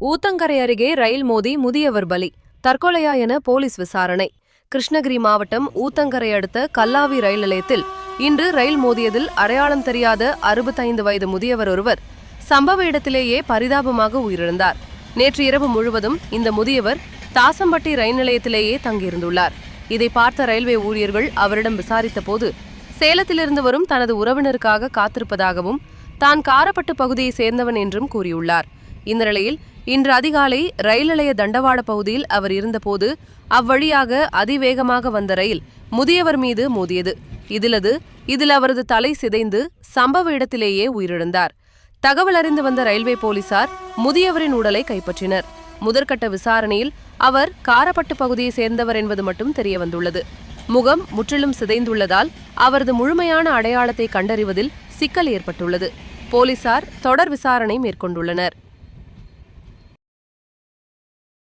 ஊத்தங்கரை அருகே ரயில் மோதி முதியவர் பலி, தற்கொலையா என போலீஸ் விசாரணை. கிருஷ்ணகிரி மாவட்டம் ஊத்தங்கரை அடுத்த கல்லாவி ரயில் நிலையத்தில் இன்று ரயில் மோதியதில் அடையாளம் தெரியாத 65 வயது முதியவர் ஒருவர் சம்பவ இடத்திலேயே பரிதாபமாக உயிரிழந்தார். நேற்று இரவு முழுவதும் இந்த முதியவர் தாசம்பட்டி ரயில் நிலையத்திலேயே தங்கியிருந்துள்ளார். இதை பார்த்த ரயில்வே ஊழியர்கள் அவரிடம் விசாரித்த போது சேலத்திலிருந்து வரும் தனது உறவினருக்காக காத்திருப்பதாகவும் தான் காரப்பட்டு பகுதியை சேர்ந்தவன் என்றும் கூறியுள்ளார். இந்த நிலையில் இன்று அதிகாலை ரயில் நிலைய தண்டவாட பகுதியில் அவர் இருந்தபோது அவ்வழியாக அதிவேகமாக வந்த ரயில் முதியவர் மீது மோதியது. இதில் அவரது தலை சிதைந்து சம்பவ இடத்திலேயே உயிரிழந்தார். தகவல் அறிந்து வந்த ரயில்வே போலீசார் முதியவரின் உடலை கைப்பற்றினர். முதற்கட்ட விசாரணையில் அவர் காரப்பட்டு பகுதியை சேர்ந்தவர் என்பது மட்டும் தெரியவந்துள்ளது. முகம் முற்றிலும் சிதைந்துள்ளதால் அவரது முழுமையான அடையாளத்தை கண்டறிவதில் சிக்கல் ஏற்பட்டுள்ளது. போலீசார் தொடர் விசாரணை மேற்கொண்டுள்ளனர்.